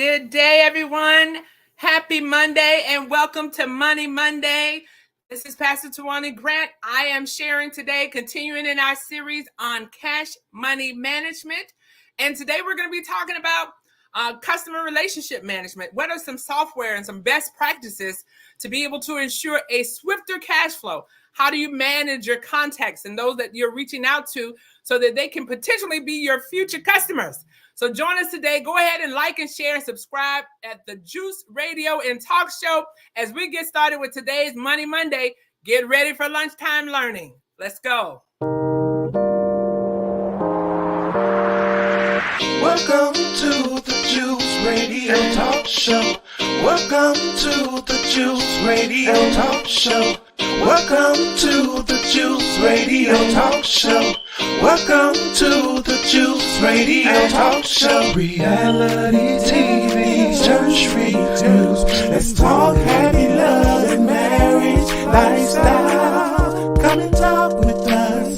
Good day, everyone. Happy Monday and welcome to Money Monday. This is Pastor Tawani Grant. I am sharing today, continuing in our series on cash money management. And today we're going to be talking about customer relationship management. What are some software and some best practices to be able to ensure a swifter cash flow? How do you manage your contacts and those that you're reaching out to so that they can potentially be your future customers? So join us today. Go ahead and like and share and subscribe at the Juice Radio and Talk Show as we get started with today's Money Monday. Get ready for lunchtime learning. Let's go. Welcome to the Juice Radio Talk Show. Welcome to the Juice Radio Talk Show. Welcome to the Juice Radio Talk Show. Welcome to the Juice Radio Talk Show. Reality TV, church free news. Let's talk happy love and marriage lifestyle. Come and talk with us.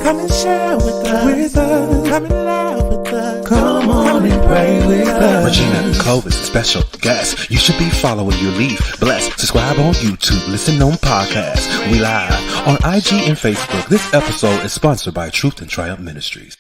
Come and share with us. Come and laugh with us. Come on and pray with us. Regina Clovis, special guest. You should be following your lead. Bless. Subscribe on YouTube. Listen on podcasts. We live on IG and Facebook. This episode is sponsored by Truth and Triumph Ministries.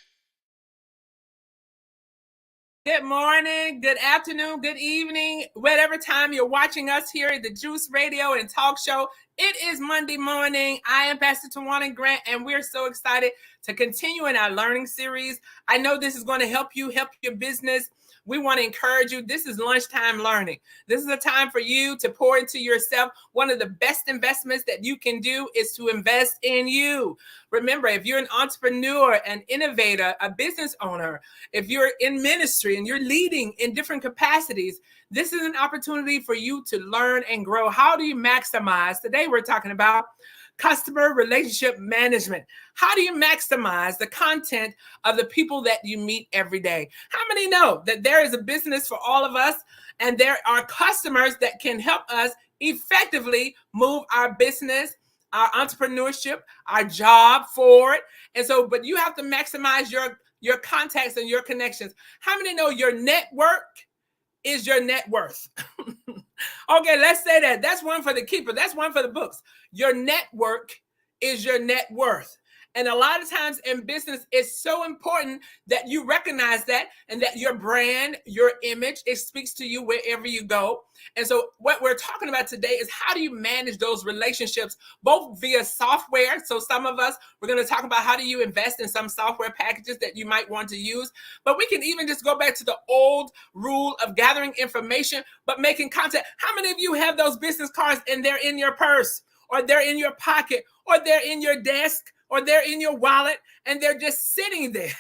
Good morning, good afternoon, good evening, whatever time you're watching us here at the Juice Radio and Talk Show. It is Monday morning. I am Pastor Tawana Grant, and we're so excited to continue in our learning series. I know this is going to help you, help your business. We want to encourage you. This is lunchtime learning. This is a time for you to pour into yourself. One of the best investments that you can do is to invest in you. Remember, if you're an entrepreneur, an innovator, a business owner, if you're in ministry and you're leading in different capacities, this is an opportunity for you to learn and grow. How do you maximize? Today we're talking about customer relationship management. How do you maximize the content of the people that you meet every day? How many know that there is a business for all of us and there are customers that can help us effectively move our business, our entrepreneurship, our job forward? And so, but you have to maximize your contacts and your connections. How many know your network is your net worth? Okay, let's say that. That's one for the keeper. That's one for the books. Your network is your net worth. And a lot of times in business, it's so important that you recognize that and that your brand, your image, it speaks to you wherever you go. And so what we're talking about today is how do you manage those relationships, both via software. So some of us, we're going to talk about how do you invest in some software packages that you might want to use. But we can even just go back to the old rule of gathering information, but making content. How many of you have those business cards and they're in your purse or they're in your pocket or they're in your desk or they're in your wallet and they're just sitting there?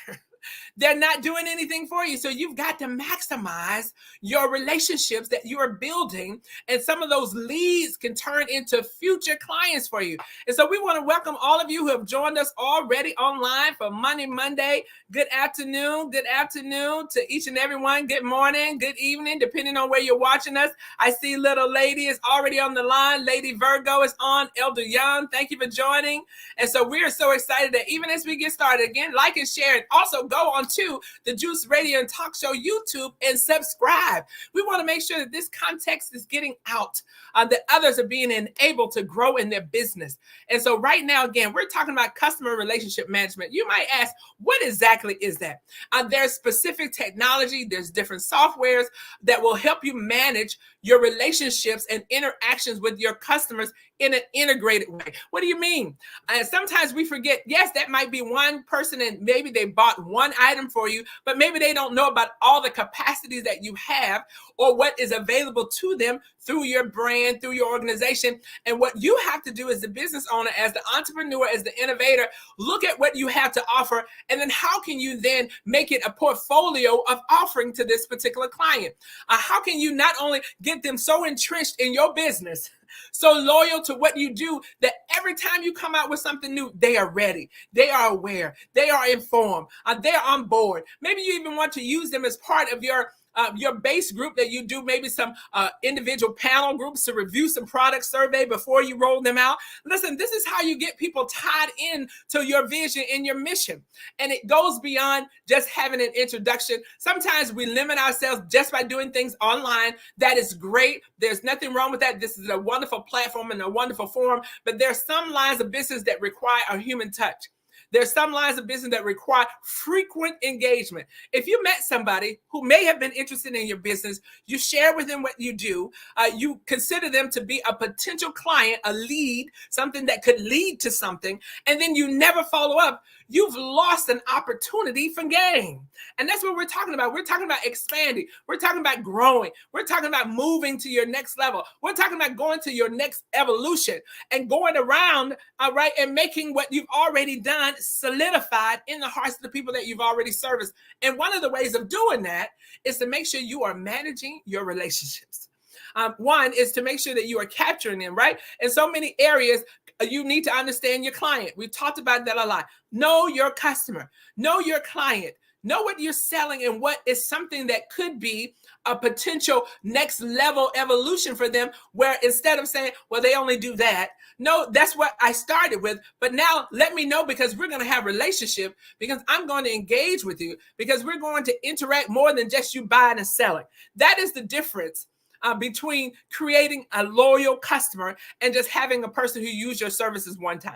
They're not doing anything for you. So you've got to maximize your relationships that you are building. And some of those leads can turn into future clients for you. And so we want to welcome all of you who have joined us already online for Money Monday. Good afternoon. Good afternoon to each and everyone. Good morning. Good evening, depending on where you're watching us. I see little lady is already on the line. Lady Virgo is on. Elder Young, thank you for joining. And so we are so excited that even as we get started, again, like and share, and also go on to the Juice Radio and Talk Show YouTube and subscribe. We want to make sure that this context is getting out, that others are being enabled to grow in their business. And so right now, again, we're talking about customer relationship management. You might ask, what exactly is that? There's specific technology, there's different softwares that will help you manage your relationships and interactions with your customers in an integrated way. What do you mean? Sometimes we forget, yes, that might be one person and maybe they bought one item for you, but maybe they don't know about all the capacities that you have or what is available to them through your brand, through your organization. And what you have to do as the business owner, as the entrepreneur, as the innovator, look at what you have to offer. And then how can you then make it a portfolio of offering to this particular client? How can you not only get them so entrenched in your business, so loyal to what you do, that every time you come out with something new, they are ready, they are aware, they are informed, they're on board. Maybe you even want to use them as part of your your base group that you do maybe some individual panel groups to review some product survey before you roll them out. Listen, this is how you get people tied in to your vision and your mission. And it goes beyond just having an introduction. Sometimes we limit ourselves just by doing things online. That is great. There's nothing wrong with that. This is a wonderful platform and a wonderful forum, but there are some lines of business that require a human touch. There's some lines of business that require frequent engagement. If you met somebody who may have been interested in your business, you share with them what you do, you consider them to be a potential client, a lead, something that could lead to something, and then you never follow up, you've lost an opportunity for gain. And that's what we're talking about. We're talking about expanding. We're talking about growing. We're talking about moving to your next level. We're talking about going to your next evolution and going around, right, and making what you've already done solidified in the hearts of the people that you've already serviced. And one of the ways of doing that is to make sure you are managing your relationships. One is to make sure that you are capturing them, right? In so many areas, you need to understand your client. We've talked about that a lot. Know your customer, know your client, know what you're selling and what is something that could be a potential next level evolution for them, where instead of saying, well, they only do that. No, that's what I started with. But now let me know, because we're going to have a relationship, because I'm going to engage with you, because we're going to interact more than just you buying and selling. That is the difference between creating a loyal customer and just having a person who used your services one time.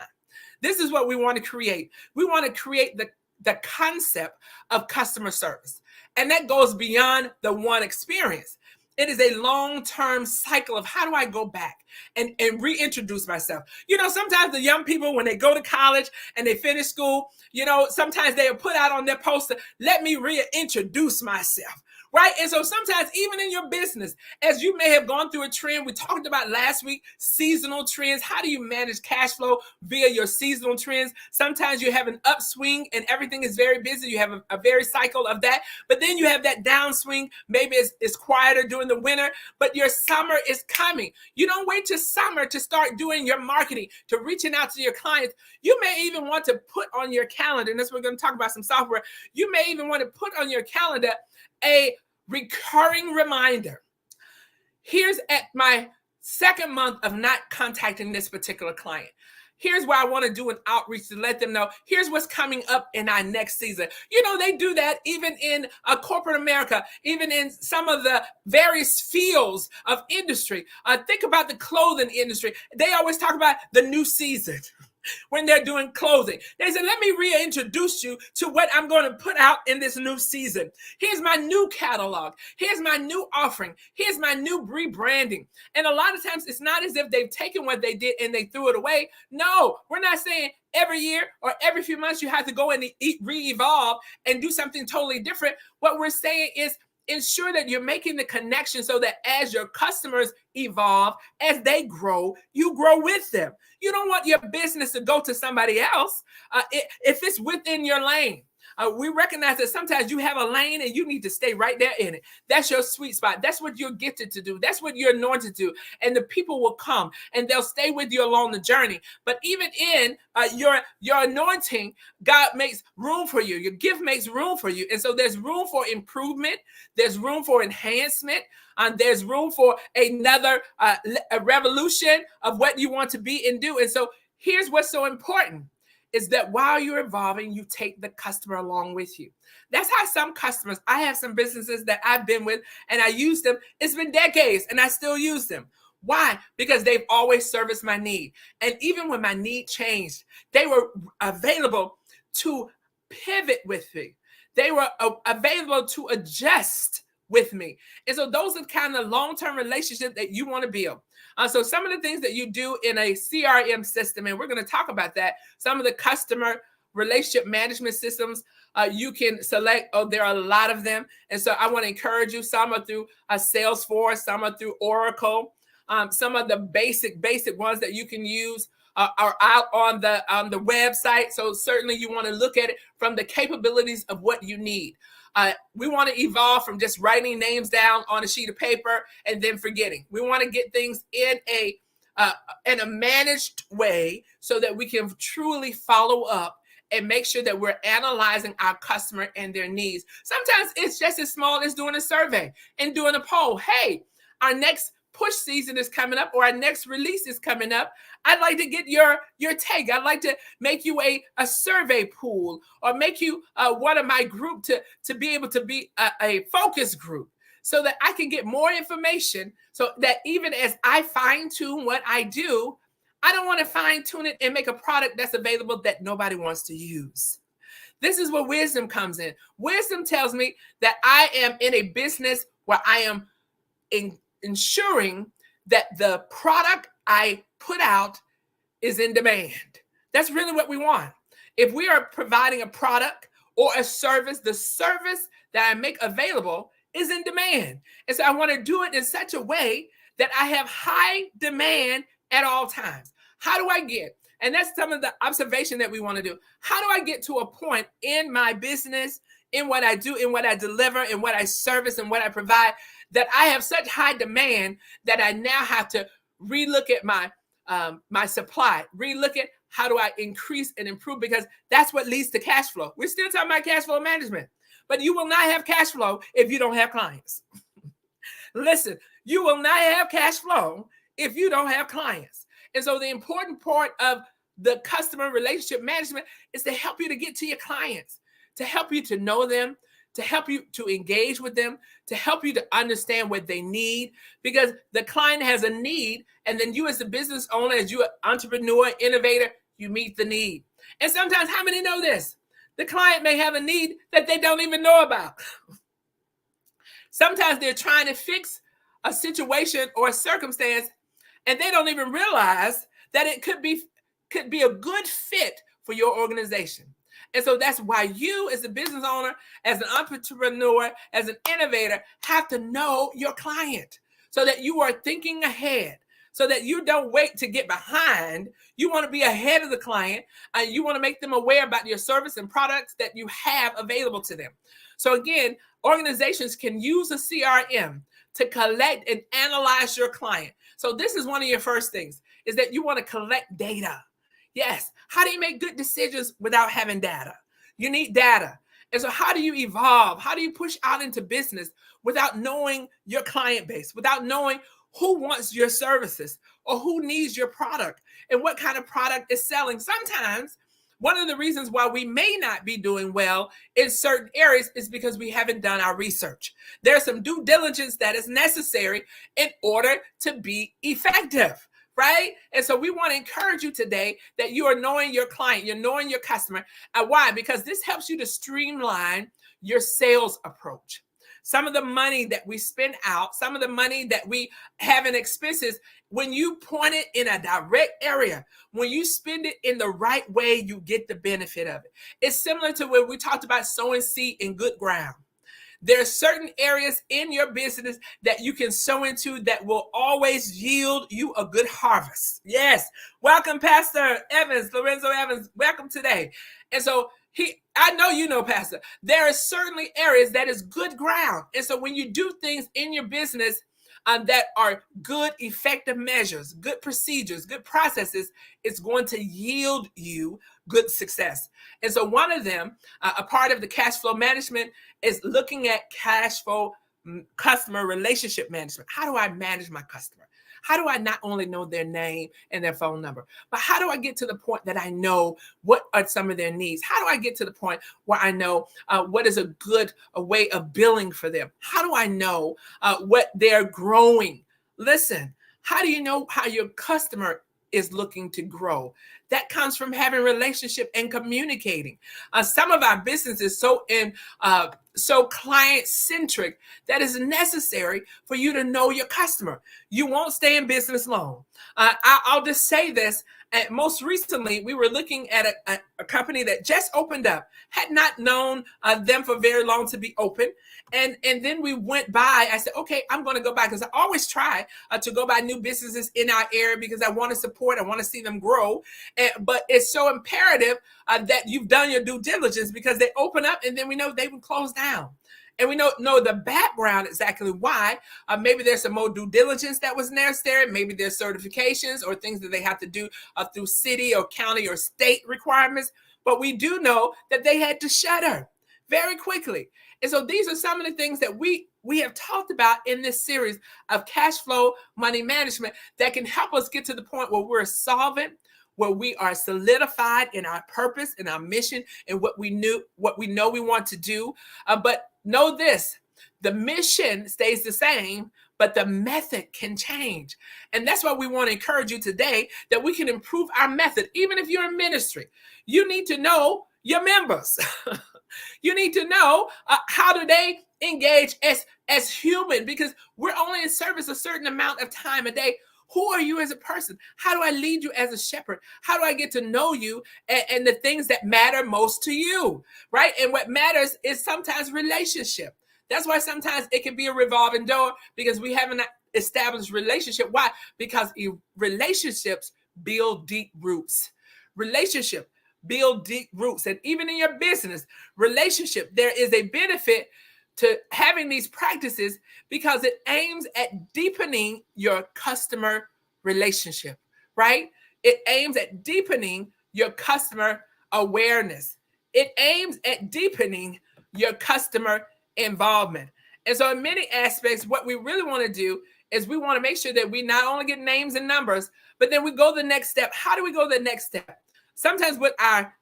This is what we want to create. We want to create the concept of customer service. And that goes beyond the one experience. It is a long-term cycle of how do I go back and reintroduce myself. You know, sometimes the young people, when they go to college and they finish school, you know, sometimes they are put out on their poster, let me reintroduce myself. Right. And so sometimes even in your business, as you may have gone through a trend, we talked about last week, seasonal trends. How do you manage cash flow via your seasonal trends? Sometimes you have an upswing and everything is very busy. You have a very cycle of that. But then you have that downswing. Maybe it's quieter during the winter, but your summer is coming. You don't wait till summer to start doing your marketing, to reaching out to your clients. You may even want to put on your calendar, and that's what we're going to talk about, some software. You may even want to put on your calendar a recurring reminder. Here's at my second month of not contacting this particular client. Here's where I want to do an outreach to let them know, here's what's coming up in our next season. You know, they do that even in corporate America, even in some of the various fields of industry. Think about the clothing industry. They always talk about the new season. When they're doing clothing, they said, let me reintroduce you to what I'm going to put out in this new season. Here's my new catalog. Here's my new offering. Here's my new rebranding. And a lot of times it's not as if they've taken what they did and they threw it away. No, we're not saying every year or every few months you have to go and re-evolve and do something totally different. What we're saying is ensure that you're making the connection so that as your customers evolve, as they grow, you grow with them. You don't want your business to go to somebody else if it's within your lane. We recognize that sometimes you have a lane and you need to stay right there in it. That's your sweet spot. That's what you're gifted to do. That's what you're anointed to do. And the people will come and they'll stay with you along the journey. But even in your anointing, God makes room for you. Your gift makes room for you. And so there's room for improvement. There's room for enhancement. There's room for another a revolution of what you want to be and do. And so here's what's so important. Is that while you're evolving, you take the customer along with you. That's how some customers, I have some businesses that I've been with and I use them. It's been decades and I still use them. Why? Because they've always serviced my need. And even when my need changed, they were available to pivot with me. They were available to adjust with me. And so those are kind of long-term relationships that you want to build. So some of the things that you do in a CRM system, and we're going to talk about that, some of the customer relationship management systems you can select. Oh, there are a lot of them. And so I want to encourage you. Some are through Salesforce, some are through Oracle. Some of the basic ones that you can use are out on the website. So certainly you want to look at it from the capabilities of what you need. We want to evolve from just writing names down on a sheet of paper and then forgetting. We want to get things in a managed way so that we can truly follow up and make sure that we're analyzing our customer and their needs. Sometimes it's just as small as doing a survey and doing a poll. Hey, our next push season is coming up, or our next release is coming up. I'd like to get your take. I'd like to make you a survey pool, or make you one of my group to be able to be a focus group, so that I can get more information, so that even as I fine tune what I do, I don't want to fine tune it and make a product that's available that nobody wants to use. This is where wisdom comes in. Wisdom tells me that I am in a business where I am ensuring that the product I put out is in demand. That's really what we want. If we are providing a product or a service, the service that I make available is in demand. And so I want to do it in such a way that I have high demand at all times. How do I get? And that's some of the observation that we want to do. How do I get to a point in my business, in what I do, in what I deliver, in what I service, and what I provide, that I have such high demand that I now have to relook at my supply, relook at how do I increase and improve, because that's what leads to cash flow. We're still talking about cash flow management, but you will not have cash flow if you don't have clients. Listen, you will not have cash flow if you don't have clients. And so the important part of the customer relationship management is to help you to get to your clients, to help you to know them, to help you to engage with them, to help you to understand what they need, because the client has a need, and then you as the business owner, as you an entrepreneur, innovator, you meet the need. And sometimes, how many know this? The client may have a need that they don't even know about. Sometimes they're trying to fix a situation or a circumstance, and they don't even realize that it could be a good fit for your organization. And so that's why you as a business owner, as an entrepreneur, as an innovator, have to know your client, so that you are thinking ahead, so that you don't wait to get behind. You want to be ahead of the client, and you want to make them aware about your service and products that you have available to them. So again, organizations can use a CRM to collect and analyze your client. So this is one of your first things, is that you want to collect data. Yes. How do you make good decisions without having data? You need data. And so how do you evolve? How do you push out into business without knowing your client base, without knowing who wants your services or who needs your product and what kind of product is selling? Sometimes one of the reasons why we may not be doing well in certain areas is because we haven't done our research. There's some due diligence that is necessary in order to be effective, right? And so we want to encourage you today that you are knowing your client, you're knowing your customer. And why? Because this helps you to streamline your sales approach. Some of the money that we spend out, some of the money that we have in expenses, when you point it in a direct area, when you spend it in the right way, you get the benefit of it. It's similar to when we talked about sowing seed in good ground. There are certain areas in your business that you can sow into that will always yield you a good harvest. Yes. Welcome, Pastor Evans, Lorenzo Evans. Welcome today. And so I know you know, Pastor, there are certainly areas that is good ground. And so when you do things in your business that are good, effective measures, good procedures, good processes, it's going to yield you good success. And so one of them, a part of the cash flow management, is looking at cash flow customer relationship management. How do I manage my customer? How do I not only know their name and their phone number, but how do I get to the point that I know what are some of their needs? How do I get to the point where I know what is a way of billing for them? How do I know what they're growing? Listen, how do you know how your customer is looking to grow? That comes from having relationship and communicating. Some of our business is so client-centric that is necessary for you to know your customer. You won't stay in business long. I'll just say this. Most recently, we were looking at a company that just opened up, had not known them for very long to be open. And then we went by. I said, okay, I'm going to go by, because I always try to go by new businesses in our area because I want to support, I want to see them grow. But it's so imperative that you've done your due diligence, because they open up and then we know they will close down. And we know the background exactly why. Maybe there's some more due diligence that was necessary. Maybe there's certifications or things that they have to do through city or county or state requirements. but we do know that they had to shutter very quickly. And so these are some of the things that we have talked about in this series of cash flow money management that can help us get to the point where we're solvent, where we are solidified in our purpose and our mission and what we know we want to do. But know this, the mission stays the same, but the method can change. And that's why we want to encourage you today that we can improve our method. Even if you're in ministry, you need to know your members. You need to know how do they engage as human, because we're only in service a certain amount of time a day. Who are you as a person? How do I lead you as a shepherd? How do I get to know you and the things that matter most to you, right? And what matters is sometimes relationship. That's why sometimes it can be a revolving door, because we haven't established relationship. Why? Because relationships build deep roots. Relationship build deep roots. And even in your business relationship, there is a benefit to having these practices because it aims at deepening your customer relationship, right? It aims at deepening your customer awareness. It aims at deepening your customer involvement. And so in many aspects, what we really want to do is we want to make sure that we not only get names and numbers, but then we go the next step. How do we go the next step? Sometimes with our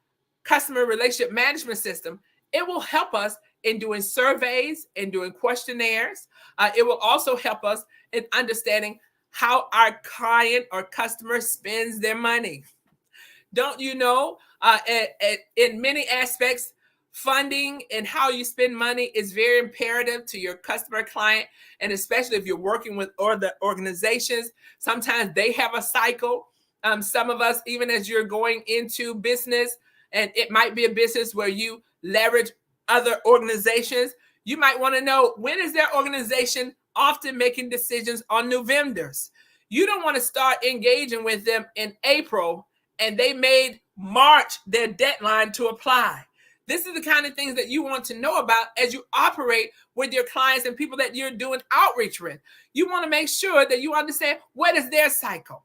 customer relationship management system, it will help us in doing surveys and doing questionnaires. It will also help us in understanding how our client or customer spends their money. Don't you know, in many aspects, funding and how you spend money is very imperative to your customer client, and especially if you're working with other organizations. Sometimes they have a cycle. Some of us, even as you're going into business, and it might be a business where you leverage other organizations, you might want to know, when is their organization often making decisions on new vendors? You don't want to start engaging with them in April and they made March their deadline to apply. This is the kind of things that you want to know about as you operate with your clients and people that you're doing outreach with. You want to make sure that you understand, what is their cycle?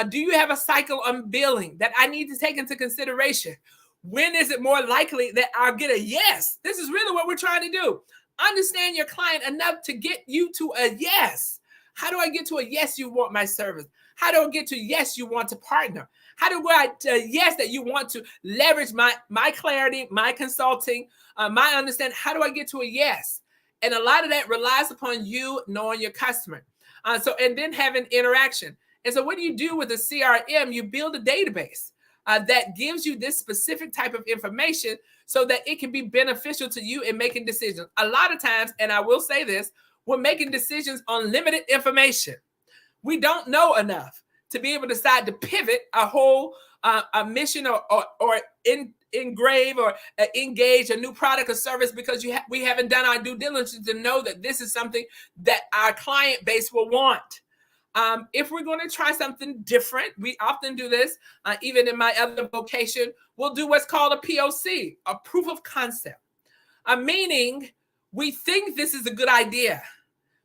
Do you have a cycle on billing that I need to take into consideration? When is it more likely that I'll get a yes? This is really what we're trying to do. Understand your client enough to get you to a yes. How do I get to a yes, you want my service? How do I get to yes, you want to partner? How do I yes, that you want to leverage my clarity, my consulting, my understanding? How do I get to a yes? And a lot of that relies upon you knowing your customer. And then having interaction. And so what do you do with a CRM? You build a database that gives you this specific type of information so that it can be beneficial to you in making decisions. A lot of times, and I will say this, we're making decisions on limited information. We don't know enough to be able to decide to pivot a whole a mission or engrave or engage a new product or service because we haven't done our due diligence to know that this is something that our client base will want. If we're going to try something different, we often do this, even in my other vocation, we'll do what's called a POC, a proof of concept, meaning we think this is a good idea.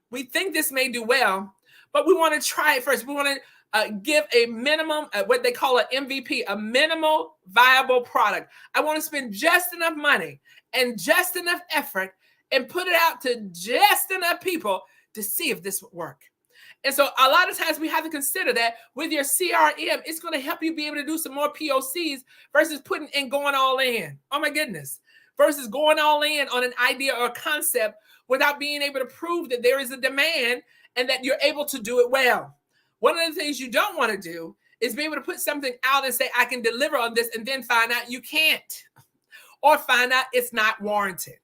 We think this may do well, but we want to try it first. We want to give a minimum, what they call an MVP, a minimal viable product. I want to spend just enough money and just enough effort and put it out to just enough people to see if this would work. And so a lot of times we have to consider that with your CRM, it's going to help you be able to do some more POCs versus putting and going all in. Oh my goodness. Versus going all in on an idea or a concept without being able to prove that there is a demand and that you're able to do it well. One of the things you don't want to do is be able to put something out and say, I can deliver on this, and then find out you can't, or find out it's not warranted.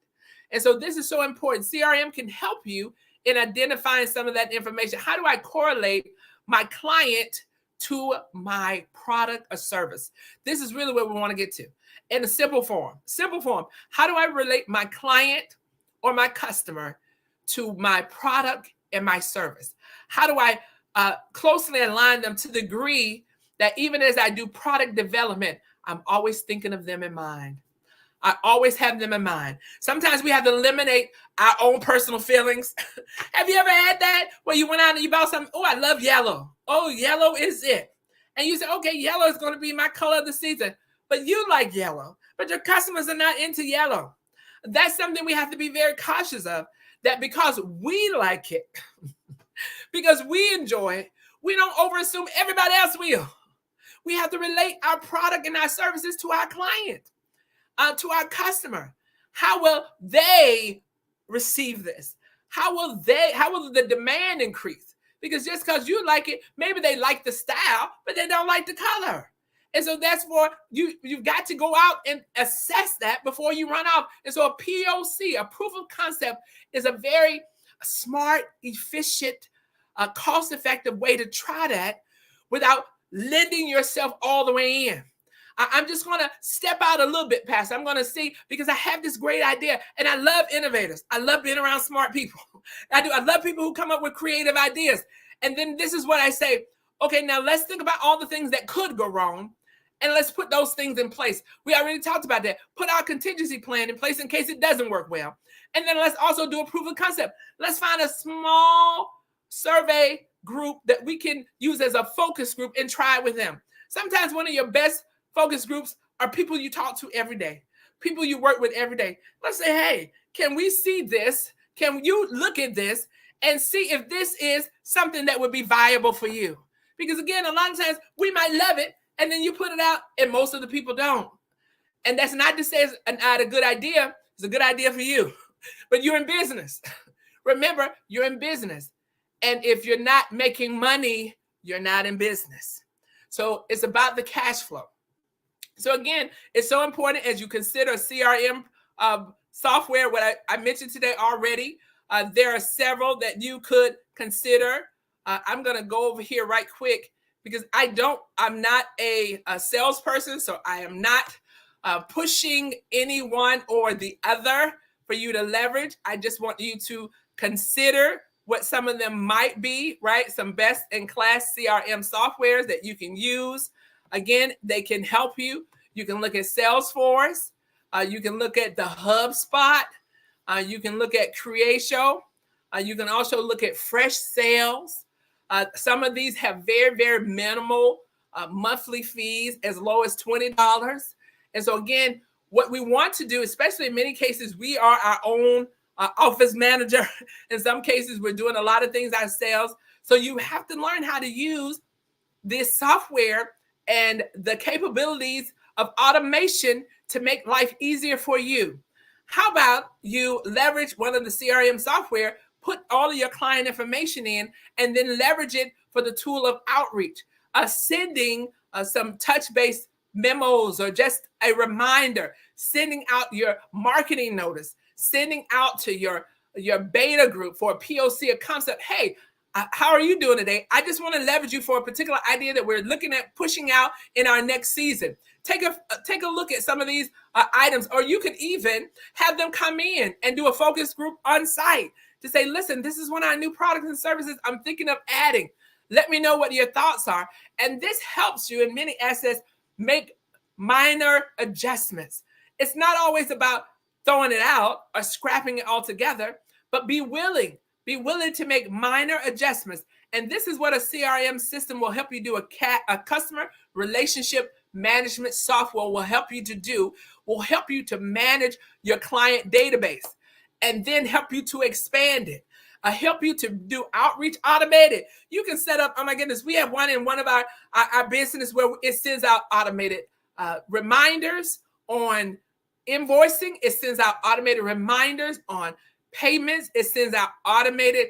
And so this is so important. CRM can help you in identifying some of that information. How do I correlate my client to my product or service? This is really what we want to get to in a simple form. Simple form. How do I relate my client or my customer to my product and my service? How do I closely align them to the degree that even as I do product development, I'm always thinking of them in mind. I always have them in mind. Sometimes we have to eliminate our own personal feelings. Have you ever had that where you went out and you bought something? Oh, I love yellow. Oh, yellow is it. And you say, okay, yellow is going to be my color of the season. But you like yellow. but your customers are not into yellow. That's something we have to be very cautious of, that because we like it, because we enjoy it, we don't overassume everybody else will. We have to relate our product and our services to our client, to our customer. How will they receive this? How will the demand increase? Because just because you like it, maybe they like the style, but they don't like the color. And so that's for you've got to go out and assess that before you run off. And so a POC, a proof of concept, is a very smart, efficient, cost-effective way to try that without lending yourself all the way in. I'm just going to step out a little bit past. I'm going to see, because I have this great idea, and I love innovators. I love being around smart people. I do. I love people who come up with creative ideas. And then this is what I say. Okay, now let's think about all the things that could go wrong, and let's put those things in place. We already talked about that. Put our contingency plan in place in case it doesn't work well. And then let's also do a proof of concept. Let's find a small survey group that we can use as a focus group and try it with them. Sometimes one of your best focus groups are people you talk to every day, people you work with every day. Let's say, hey, can we see this? Can you look at this and see if this is something that would be viable for you? Because again, a lot of times we might love it, and then you put it out and most of the people don't. And that's not to say it's not a good idea. It's a good idea for you, but you're in business. Remember, you're in business. And if you're not making money, you're not in business. So it's about the cash flow. So again, it's so important as you consider CRM software, what I mentioned today already. There are several that you could consider. I'm going to go over here right quick because I'm not a salesperson, so I am not pushing anyone or the other for you to leverage. I just want you to consider what some of them might be, right? Some best in class CRM softwares that you can use. Again, they can help you. You can look at Salesforce. You can look at the HubSpot. You can look at Creatio. You can also look at Fresh Sales. Some of these have very, very minimal monthly fees, as low as $20. And so again, what we want to do, especially in many cases, we are our own office manager. In some cases, we're doing a lot of things ourselves. So you have to learn how to use this software and the capabilities of automation to make life easier for you. How about you leverage one of the CRM software, put all of your client information in, and then leverage it for the tool of outreach, sending some touch-based memos or just a reminder, sending out your marketing notice, sending out to your beta group for a POC, a concept. Hey, how are you doing today? I just want to leverage you for a particular idea that we're looking at pushing out in our next season. Take a look at some of these items, or you could even have them come in and do a focus group on site to say, listen, this is one of our new products and services I'm thinking of adding. Let me know what your thoughts are. And this helps you in many assets make minor adjustments. It's not always about throwing it out or scrapping it altogether, but be willing to make minor adjustments. And this is what a CRM system will help you do. A customer relationship management software will help you to do, will help you to manage your client database and then help you to expand it. Help you to do outreach automated. You can set up, oh my goodness, we have one in one of our business where it sends out automated reminders on invoicing. It sends out automated reminders on payments. It sends out automated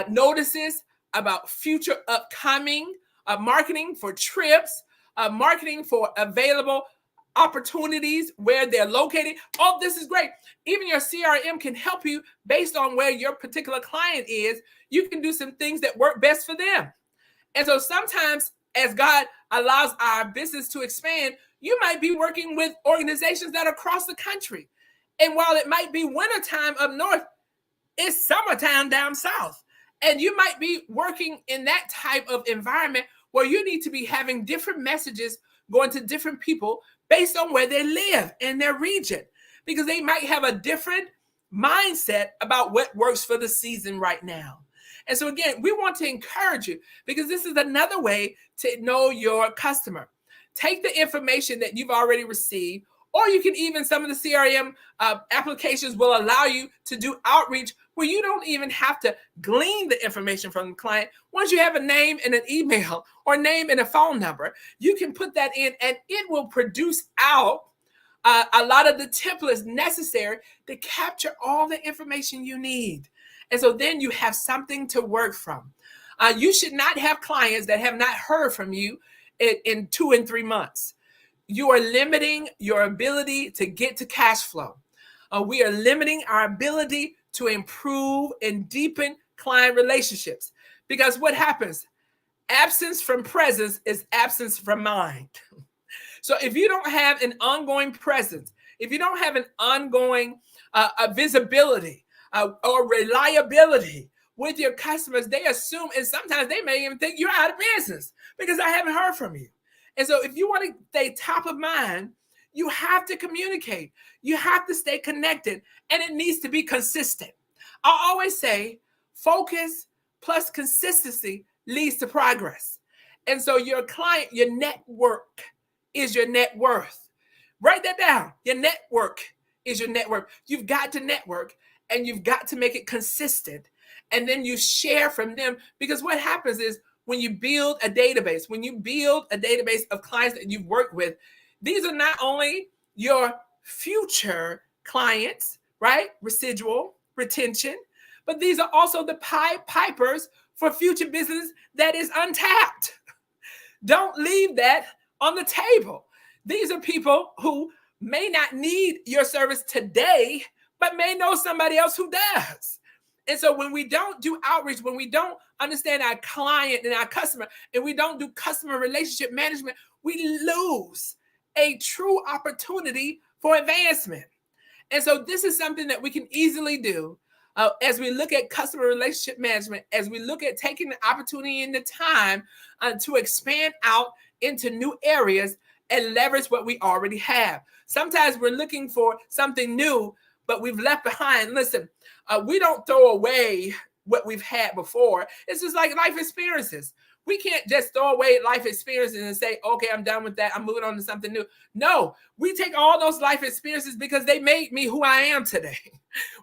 notices about future upcoming marketing for trips, marketing for available opportunities where they're located. Oh, this is great. Even your CRM can help you based on where your particular client is. You can do some things that work best for them. And so sometimes as God allows our business to expand, you might be working with organizations that are across the country. And while it might be wintertime up north, it's summertime down south. And you might be working in that type of environment where you need to be having different messages going to different people based on where they live in their region, because they might have a different mindset about what works for the season right now. And so again, we want to encourage you, because this is another way to know your customer. Take the information that you've already received, Or you can even, some of the CRM applications will allow you to do outreach where you don't even have to glean the information from the client. Once you have a name and an email or name and a phone number, you can put that in and it will produce out a lot of the templates necessary to capture all the information you need. And so then you have something to work from. You should not have clients that have not heard from you in 2 and 3 months. You are limiting your ability to get to cash flow. We are limiting our ability to improve and deepen client relationships. Because what happens? Absence from presence is absence from mind. So if you don't have an ongoing presence, if you don't have an ongoing visibility or reliability with your customers, they assume, and sometimes they may even think you're out of business because I haven't heard from you. And so if you want to stay top of mind, you have to communicate. You have to stay connected, and it needs to be consistent. I always say focus plus consistency leads to progress. And so your client, your network is your net worth. Write that down. Your network is your network. You've got to network, and you've got to make it consistent. And then you share from them, because what happens is when you build a database, of clients that you've worked with, these are not only your future clients, right? Residual, retention, but these are also the pipers for future business that is untapped. Don't leave that on the table. These are people who may not need your service today, but may know somebody else who does. And so when we don't do outreach, when we don't understand our client and our customer, and we don't do customer relationship management, we lose a true opportunity for advancement. And so this is something that we can easily do as we look at customer relationship management, as we look at taking the opportunity and the time to expand out into new areas and leverage what we already have. Sometimes we're looking for something new, but we've left behind. Listen, we don't throw away what we've had before. It's just like life experiences. We can't just throw away life experiences and say, okay, I'm done with that. I'm moving on to something new. No, we take all those life experiences because they made me who I am today.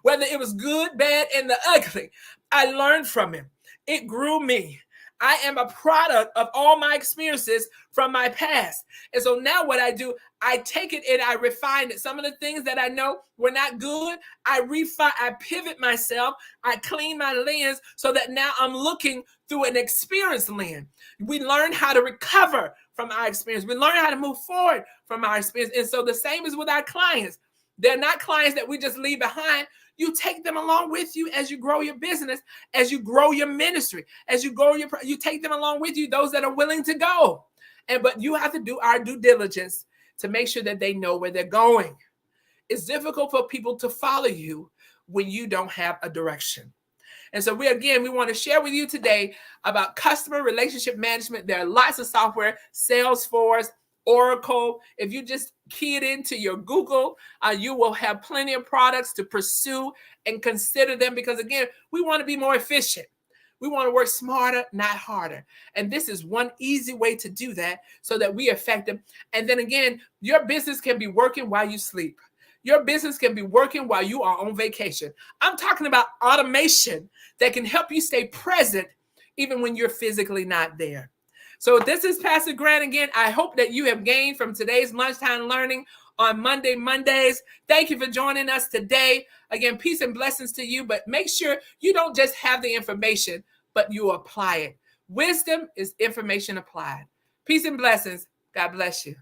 Whether it was good, bad, and the ugly, I learned from it. It grew me. I am a product of all my experiences from my past. And so now what I do, I take it and I refine it. Some of the things that I know were not good, I refine, I pivot myself, I clean my lens so that now I'm looking through an experience lens. We learn how to recover from our experience. We learn how to move forward from our experience. And so the same is with our clients. They're not clients that we just leave behind. You take them along with you as you grow your business, as you grow your ministry, as you grow you take them along with you, those that are willing to go. But you have to do our due diligence to make sure that they know where they're going. It's difficult for people to follow you when you don't have a direction. And so we want to share with you today about customer relationship management. There are lots of software, Salesforce, Oracle. If you just key it into your Google, you will have plenty of products to pursue and consider them, because again, we want to be more efficient. We want to work smarter, not harder. And this is one easy way to do that so that we are effective. And then again, your business can be working while you sleep. Your business can be working while you are on vacation. I'm talking about automation that can help you stay present even when you're physically not there. So this is Pastor Grant again. I hope that you have gained from today's lunchtime learning on Mondays. Thank you for joining us today. Again, peace and blessings to you, but make sure you don't just have the information, but you apply it. Wisdom is information applied. Peace and blessings. God bless you.